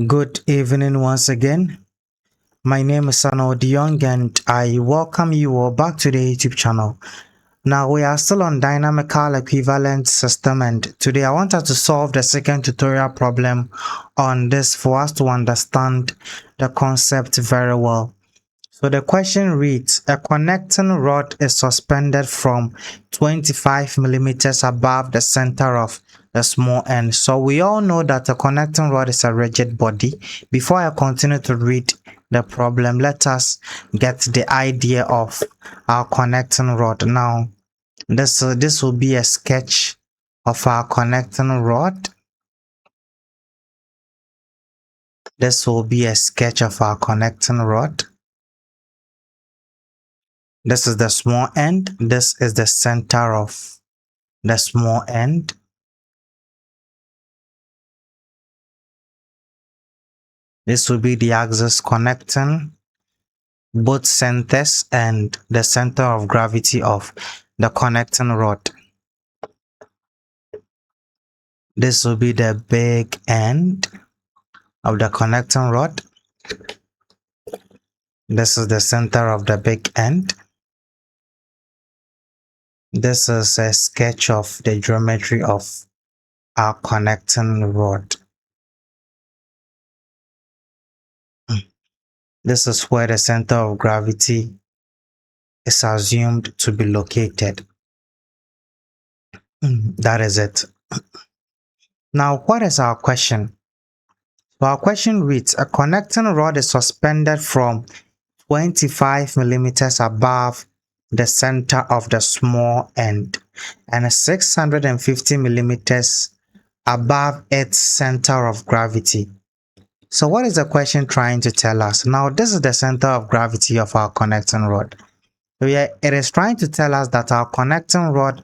Good evening once again. My name is Smartmodium and I welcome you all back to the YouTube channel. Now we are still on dynamical equivalent system, and today I want us to solve the second tutorial problem on this for us to understand the concept very well. So the question reads, a connecting rod is suspended from 25 millimeters above the center of the small end. So we all know that a connecting rod is a rigid body. Before I continue to read the problem, let us get the idea of our connecting rod. Now, this will be a sketch of our connecting rod. This will be a sketch of our connecting rod. This is the small end. This is the center of the small end. This will be the axis connecting both centers and the center of gravity of the connecting rod. This will be the big end of the connecting rod. This is the center of the big end. This is a sketch of the geometry of our connecting rod. This is where the center of gravity is assumed to be located. That is it. Now, what is our question? So our question reads, a connecting rod is suspended from 25 millimeters above the center of the small end and 650 millimeters above its center of gravity. So what is the question trying to tell us? Now, this is the center of gravity of our connecting rod. So it is trying to tell us that our connecting rod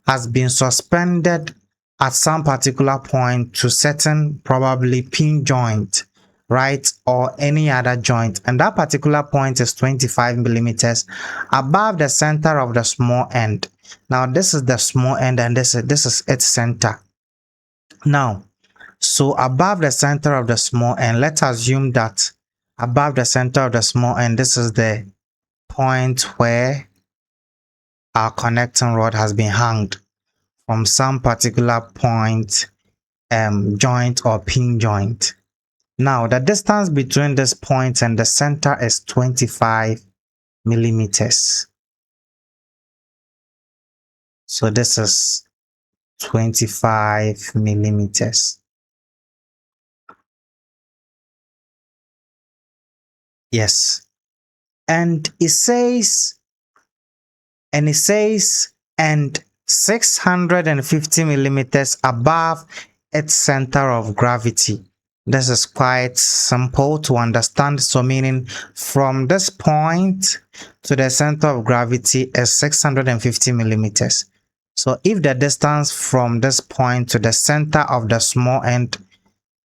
has been suspended at some particular point to certain probably pin joint, right, or any other joint, and that particular point is 25 millimeters above the center of the small end. Now this is the small end and this is its center. Now, so above the center of the small end, let's assume that above the center of the small end, this is the point where our connecting rod has been hung from some particular point, joint or pin joint. Now the distance between this point and the center is 25 millimeters. So this is 25 millimeters. Yes. And it says, and 650 millimeters above its center of gravity. This is quite simple to understand. So meaning from this point to the center of gravity is 650 millimeters. So if the distance from this point to the center of the small end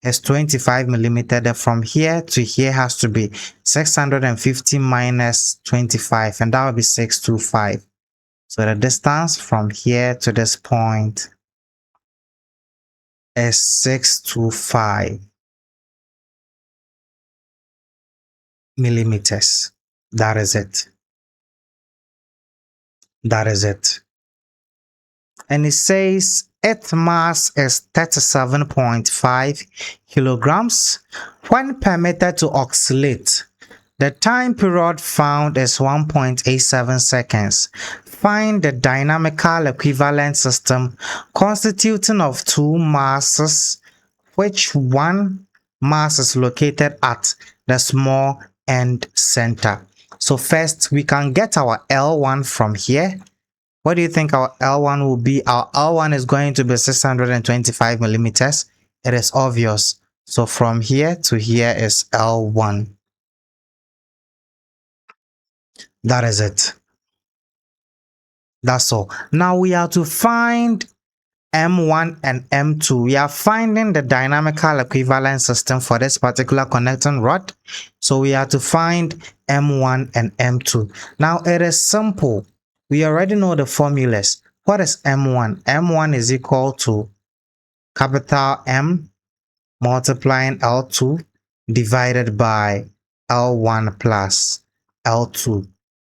is 25 millimeters, then from here to here has to be 650 minus 25, and that will be 625. So the distance from here to this point is 625 millimeters. That is it. That is it. And it says its mass is 37.5 kilograms when permitted to oscillate. The time period found is 1.87 seconds. Find the dynamical equivalent system constituting of two masses, which one mass is located at the small end center. So first we can get our L1 from here. What do you think our L1 will be? Our L1 is going to be 625 millimeters. It is obvious. So from here to here is L1. That is it. That's all. Now we have to find M1 and M2. We are finding the dynamical equivalent system for this particular connecting rod. So we have to find M1 and M2. Now it is simple. We already know the formulas. What is M1? M1 is equal to capital M multiplying L2 divided by L1 plus L2.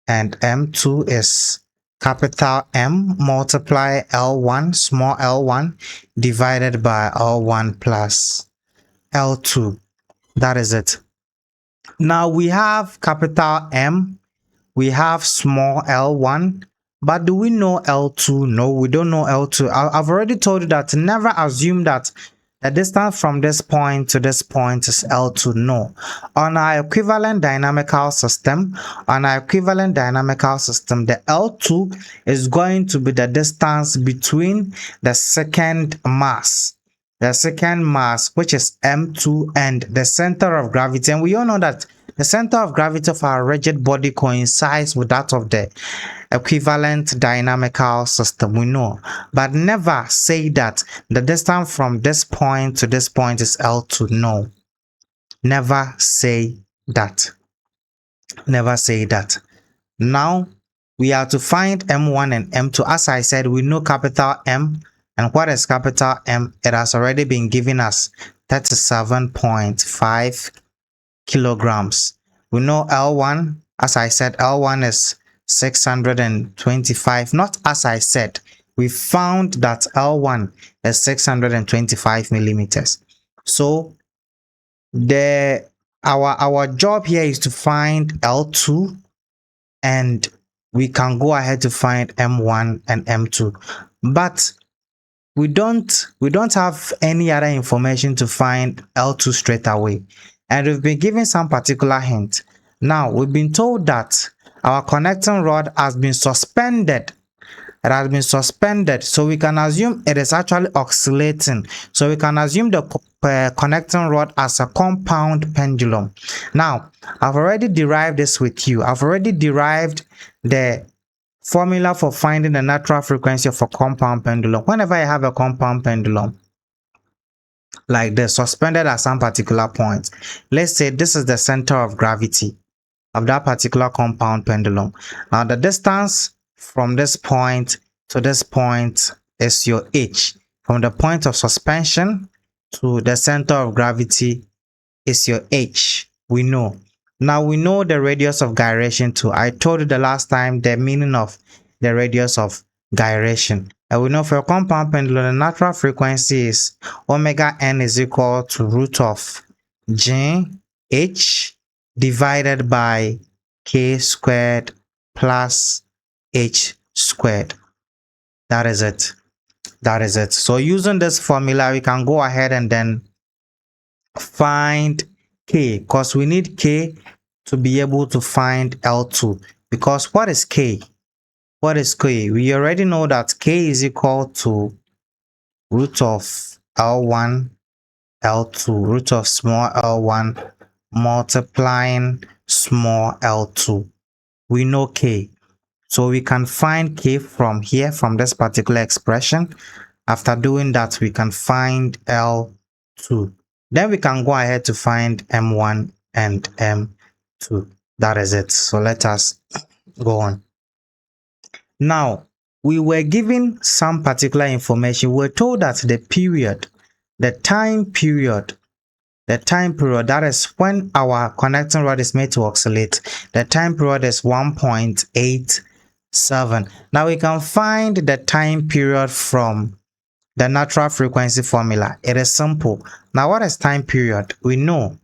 And M2 is capital M multiply L1, small l1, divided by L1 plus L2. That is it. Now we have capital M, we have small l1, but do we know L2? No, we don't know L2. I've already told you that never assume that the distance from this point to this point is L2. No. On our equivalent dynamical system, the L2 is going to be the distance between the second mass, which is M2, and the center of gravity. And we all know that the center of gravity of our rigid body coincides with that of the equivalent dynamical system, we know, but never say that the distance from this point to this point is L2. No, never say that. Never say that. Now we are to find M1 and M2. As I said, we know capital M. And what is capital M? It has already been given us 37.5 kilograms. We know L1, as I said, L1 is 625. Not as I said, we found that L1 is 625 millimeters. So our job here is to find L2, and we can go ahead to find M1 and M2. But we don't have any other information to find L2 straight away. And we've been given some particular hint. Now, we've been told that our connecting rod has been suspended. It has been suspended, so we can assume it is actually oscillating. So we can assume the connecting rod as a compound pendulum. Now, I've already derived this with you. I've already derived the formula for finding the natural frequency of a compound pendulum. Whenever I have a compound pendulum like this, suspended at some particular point, let's say this is the center of gravity of that particular compound pendulum. Now the distance from this point to this point is your h. From the point of suspension to the center of gravity is your h. We know. Now we know the radius of gyration too. I told you the last time the meaning of the radius of gyration. And we know for a compound pendulum, the natural frequency is omega n is equal to root of g h divided by k squared plus h squared. That is it. That is it. So using this formula, we can go ahead and then find k, because we need k to be able to find L2. Because what is k? What is k? We already know that k is equal to root of L1 L2, root of small l1 multiplying small l2. We know k. So we can find k from here, from this particular expression. After doing that, we can find L2. Then we can go ahead to find M1 and M2. That is it. So let us go on. Now, we were given some particular information. We were told that the period, the time period, that is when our connecting rod is made to oscillate, the time period is 1.87. Now we can find the time period from the natural frequency formula. It is simple. Now what is time period? We know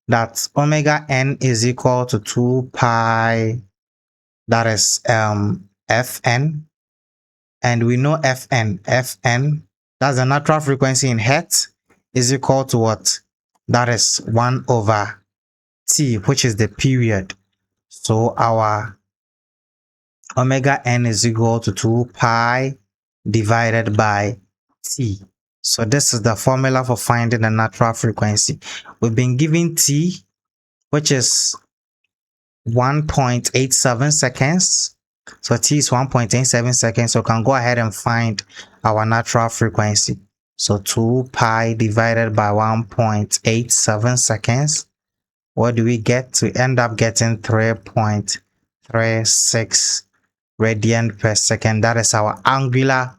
that omega n is equal to 2 pi, that is fn, and we know fn, that's the natural frequency in hertz, is equal to what? That is 1 over t, which is the period. So our omega n is equal to 2 pi divided by t. So this is the formula for finding the natural frequency. We've been given t, which is 1.87 seconds. So t is 1.87 seconds. So we can go ahead and find our natural frequency. So 2 pi divided by 1.87 seconds. What do we get? To end up getting 3.36 radian per second. That is our angular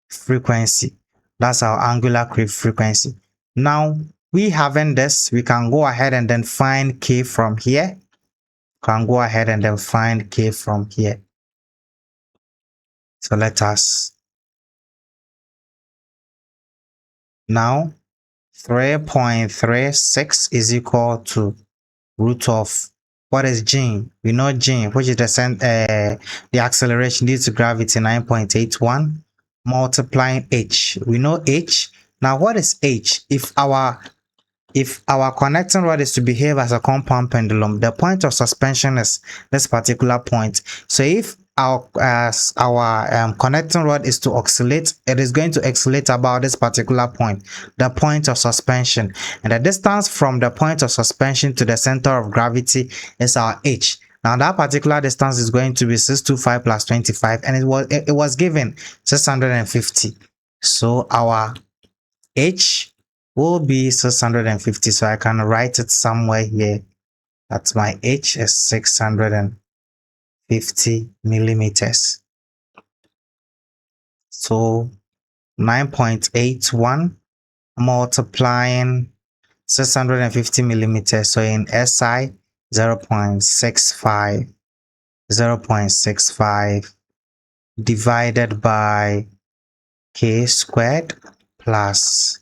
frequency. That's our angular frequency. Now, we having this, we can go ahead and then find K from here. Can go ahead and then find K from here. So let us now 3.36 is equal to root of what is G? We know G, which is the acceleration due to gravity 9.81 multiplying H. We know H. Now what is H? If our connecting rod is to behave as a compound pendulum, the point of suspension is this particular point. So if our connecting rod is to oscillate, it is going to oscillate about this particular point, the point of suspension. And the distance from the point of suspension to the center of gravity is our H. Now that particular distance is going to be 625 plus 25, and it was given 650. So our H will be 650, so I can write it somewhere here. That's my H is 650 millimeters. So 9.81 multiplying 650 millimeters. So in SI 0.65, 0.65 divided by K squared plus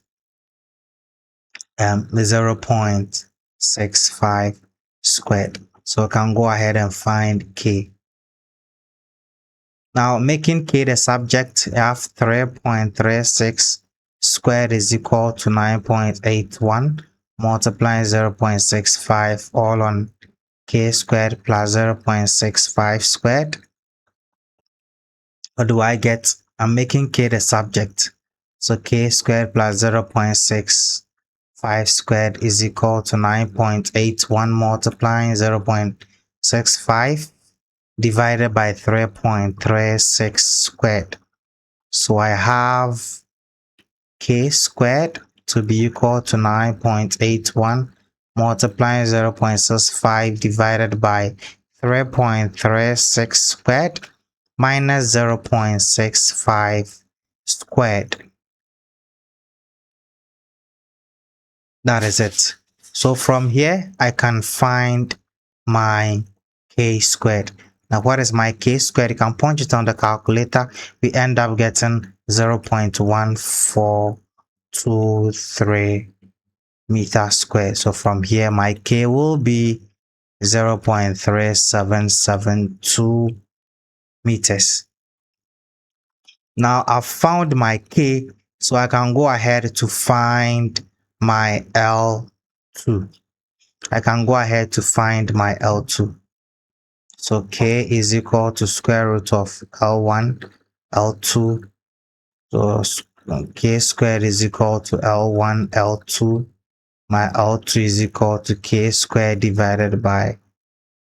0.65 squared. So I can go ahead and find K. Now making K the subject, I have 3.36 squared is equal to 9.81 multiplying 0.65 all on K squared plus 0.65 squared. What do I get? I'm making K the subject. So K squared plus 0.65 squared is equal to 9.81 multiplying 0.65 divided by 3.36 squared. So I have K squared to be equal to 9.81 multiplying 0.65 divided by 3.36 squared minus 0.65 squared. That is it. So from here, I can find my K squared. Now, what is my K squared? You can punch it on the calculator. We end up getting 0.1423 meters squared. So from here, my K will be 0.3772 meters. Now I've found my K, so I can go ahead to find my L2. I can go ahead to find my L2. So K is equal to square root of L1, L2. So K squared is equal to L1, L2. My L2 is equal to K squared divided by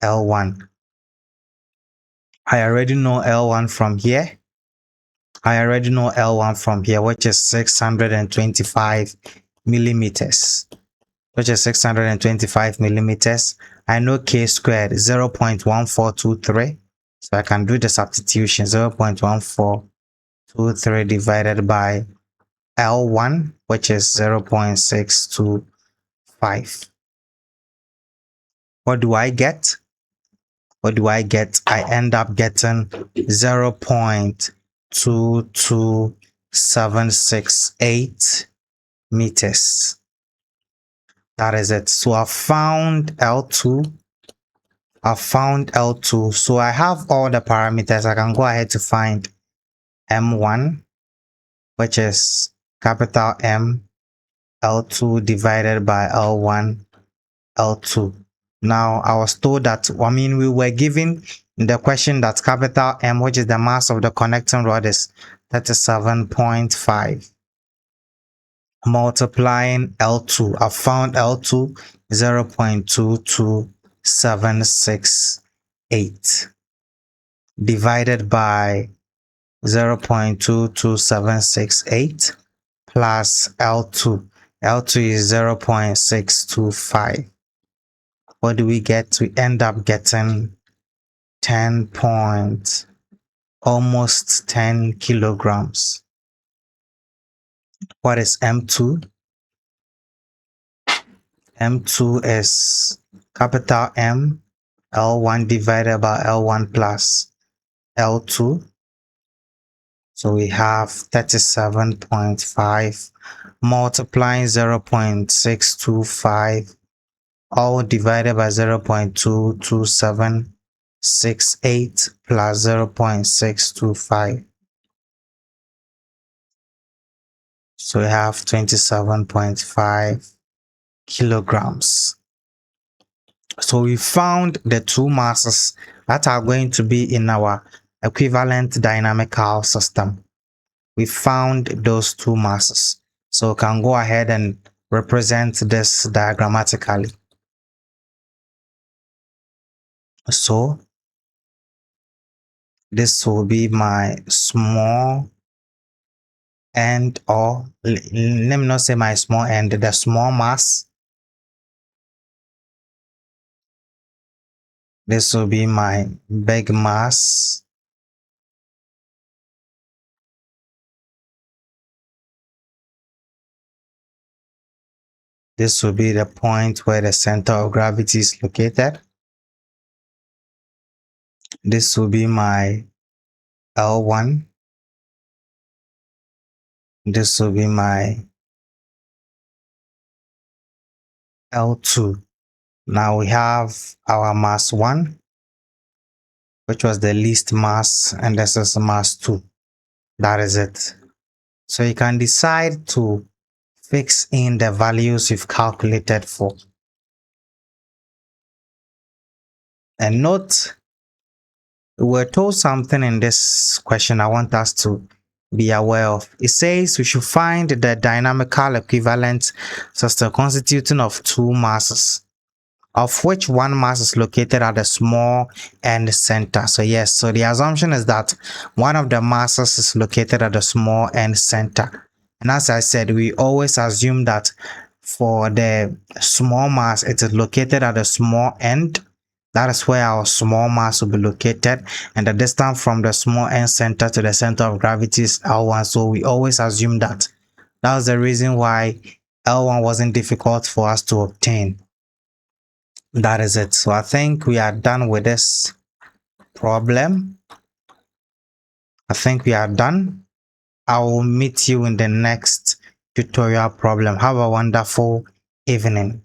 L1. I already know L1 from here. Which is 625 millimeters. I know K squared is 0.1423. So I can do the substitution. 0.1423 divided by L1, which is 0.625. What do I get? I end up getting 0.22768 meters. That is it. So I found L2. So I have all the parameters. I can go ahead to find M1, which is capital M, L2 divided by L1, L2. Now I was told that, we were given in the question that capital M, which is the mass of the connecting rod, is 37.5. Multiplying L2, I found L2 0.22768 divided by 0.22768 plus L2. L2 is 0.625. What do we get? We end up getting 10 almost 10 kilograms. What is M2? M2 is capital M, L1 divided by L1 plus L2. So we have 37.5 multiplying 0.625 all divided by 0.22768 plus 0.625. So we have 27.5 kilograms. So we found the two masses that are going to be in our equivalent dynamical system. We found those two masses. So we can go ahead and represent this diagrammatically. So this will be my small end, or let me not say my small end, the small mass. This will be my big mass. This will be the point where the center of gravity is located. This will be my L1. This will be my L2. Now we have our mass 1, which was the least mass, and this is mass 2. That is it. So you can decide to fix in the values you've calculated for. And note, we're told something in this question I want us to be aware of. It says we should find the dynamical equivalent system constituting of two masses, of which one mass is located at the small end center. So yes, so the assumption is that one of the masses is located at the small end center. And as I said, we always assume that for the small mass, it is located at the small end. That is where our small mass will be located, and the distance from the small end center to the center of gravity is L1. So we always assume that. That was the reason why L1 wasn't difficult for us to obtain. That is it. So I think we are done with this problem. I think we are done. I will meet you in the next tutorial problem. Have a wonderful evening.